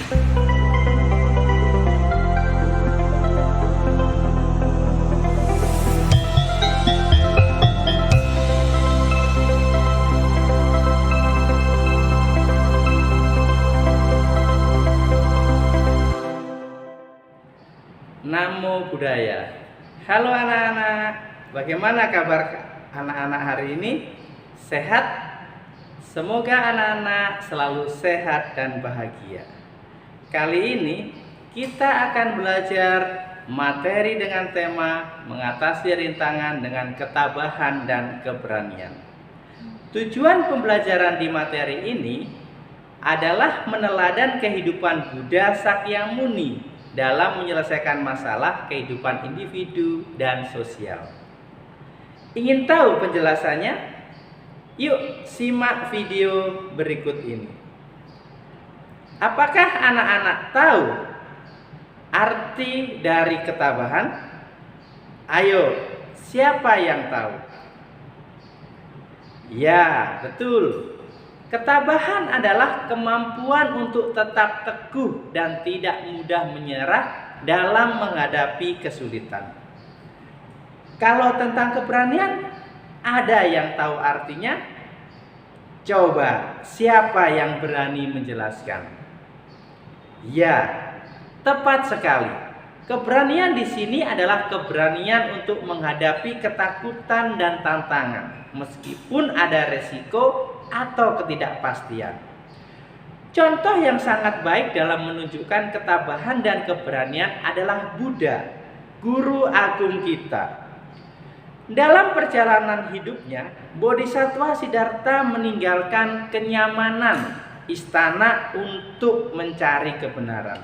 Namo Buddhaya. Halo anak-anak, bagaimana kabar anak-anak hari ini? Sehat? Semoga anak-anak selalu sehat dan bahagia. Kali ini kita akan belajar materi dengan tema mengatasi rintangan dengan ketabahan dan keberanian. Tujuan pembelajaran di materi ini adalah meneladan kehidupan Buddha Sakyamuni dalam menyelesaikan masalah kehidupan individu dan sosial. Ingin tahu penjelasannya? Yuk simak video berikut ini. Apakah anak-anak tahu arti dari ketabahan? Ayo, siapa yang tahu? Ya, betul. Ketabahan adalah kemampuan untuk tetap teguh dan tidak mudah menyerah dalam menghadapi kesulitan. Kalau tentang keberanian, ada yang tahu artinya? Coba, siapa yang berani menjelaskan? Ya, tepat sekali. Keberanian di sini adalah keberanian untuk menghadapi ketakutan dan tantangan, meskipun ada resiko atau ketidakpastian. Contoh yang sangat baik dalam menunjukkan ketabahan dan keberanian adalah Buddha, guru agung kita. Dalam perjalanan hidupnya, Bodhisattva Siddhartha meninggalkan kenyamanan istana untuk mencari kebenaran.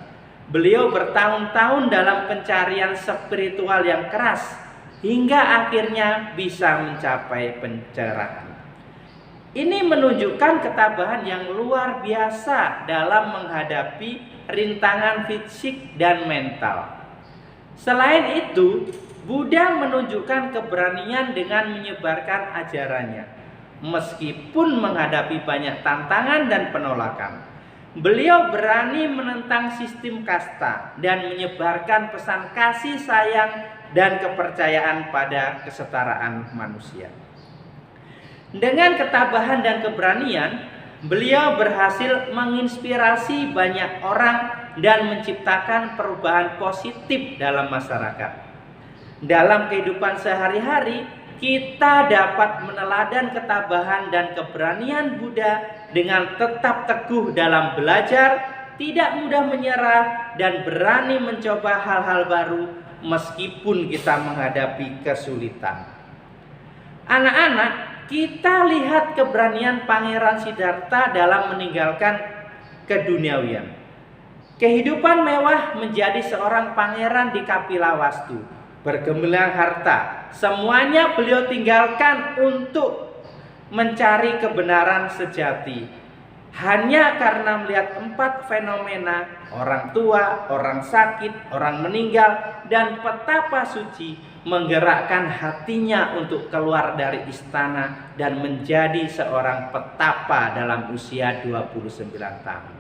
Beliau bertahun-tahun dalam pencarian spiritual yang keras hingga akhirnya bisa mencapai pencerahan. Ini menunjukkan ketabahan yang luar biasa dalam menghadapi rintangan fisik dan mental. Selain itu, Buddha menunjukkan keberanian dengan menyebarkan ajarannya. Meskipun menghadapi banyak tantangan dan penolakan, beliau berani menentang sistem kasta dan menyebarkan pesan kasih sayang dan kepercayaan pada kesetaraan manusia. Dengan ketabahan dan keberanian, beliau berhasil menginspirasi banyak orang dan menciptakan perubahan positif dalam masyarakat. Dalam kehidupan sehari-hari, kita dapat meneladan ketabahan dan keberanian Buddha dengan tetap teguh dalam belajar, tidak mudah menyerah, dan berani mencoba hal-hal baru meskipun kita menghadapi kesulitan. Anak-anak, kita lihat keberanian Pangeran Siddhartha dalam meninggalkan keduniawian. Kehidupan mewah menjadi seorang pangeran di Kapilawastu, bergemilang harta. Semuanya beliau tinggalkan untuk mencari kebenaran sejati. Hanya karena melihat 4 fenomena, orang tua, orang sakit, orang meninggal, dan petapa suci, menggerakkan hatinya untuk keluar dari istana dan menjadi seorang petapa dalam usia 29 tahun.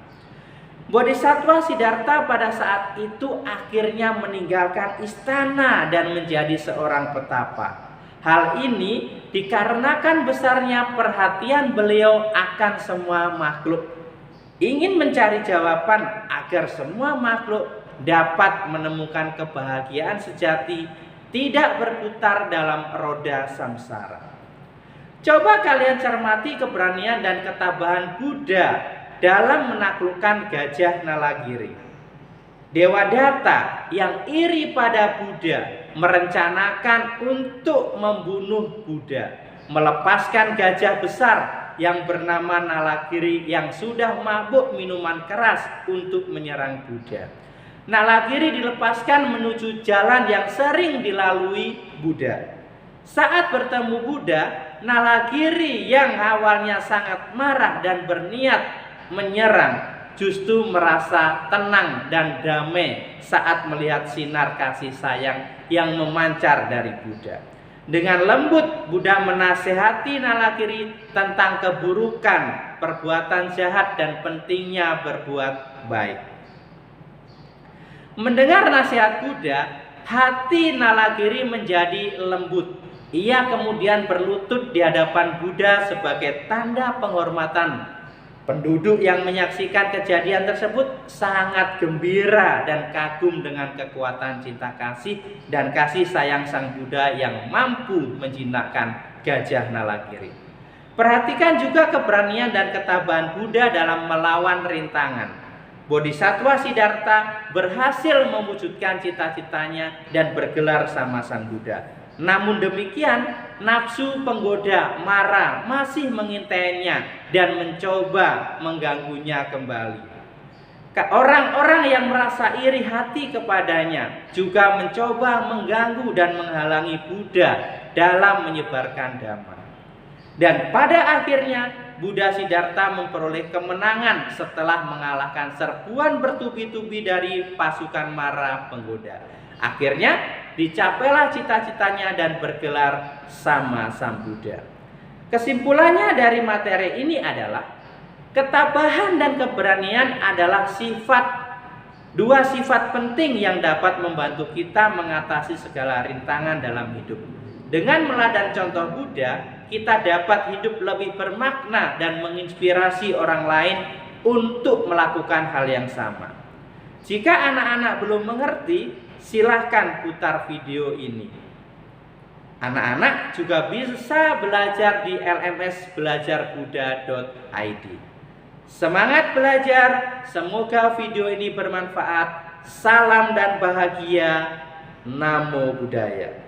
Bodhisattva Siddhartha pada saat itu akhirnya meninggalkan istana dan menjadi seorang petapa. Hal ini dikarenakan besarnya perhatian beliau akan semua makhluk. Ingin mencari jawaban agar semua makhluk dapat menemukan kebahagiaan sejati, tidak berputar dalam roda samsara. Coba kalian cermati keberanian dan ketabahan Buddha dalam menaklukkan gajah Nalagiri. Dewadatta yang iri pada Buddha merencanakan untuk membunuh Buddha, melepaskan gajah besar yang bernama Nalagiri yang sudah mabuk minuman keras untuk menyerang Buddha. Nalagiri dilepaskan menuju jalan yang sering dilalui Buddha. Saat bertemu Buddha, Nalagiri yang awalnya sangat marah dan berniat menyerang justru merasa tenang dan damai saat melihat sinar kasih sayang yang memancar dari Buddha. Dengan lembut, Buddha menasehati Nalagiri tentang keburukan, perbuatan jahat, dan pentingnya berbuat baik. Mendengar nasihat Buddha, hati Nalagiri menjadi lembut. Ia kemudian berlutut di hadapan Buddha sebagai tanda penghormatan. Penduduk yang menyaksikan kejadian tersebut sangat gembira dan kagum dengan kekuatan cinta kasih dan kasih sayang Sang Buddha yang mampu menjinakkan gajah Nalagiri. Perhatikan juga keberanian dan ketabahan Buddha dalam melawan rintangan. Bodhisattva Siddhartha berhasil mewujudkan cita-citanya dan bergelar sama Sang Buddha. Namun demikian, nafsu penggoda marah masih mengintainya dan mencoba mengganggunya kembali. Orang-orang yang merasa iri hati kepadanya juga mencoba mengganggu dan menghalangi Buddha dalam menyebarkan dhamma. Dan pada akhirnya Buddha Siddhartha memperoleh kemenangan setelah mengalahkan serbuan bertubi-tubi dari pasukan mara penggoda. Akhirnya dicapailah cita-citanya dan bergelar sama Sang Buddha. Kesimpulannya dari materi ini adalah ketabahan dan keberanian adalah dua sifat penting yang dapat membantu kita mengatasi segala rintangan dalam hidup. Dengan meladan contoh Buddha, kita dapat hidup lebih bermakna dan menginspirasi orang lain untuk melakukan hal yang sama. Jika anak-anak belum mengerti, silahkan putar video ini. Anak-anak juga bisa belajar di lmsbelajarbuddha.id. Semangat belajar, semoga video ini bermanfaat. Salam dan bahagia. Namo Buddhaya.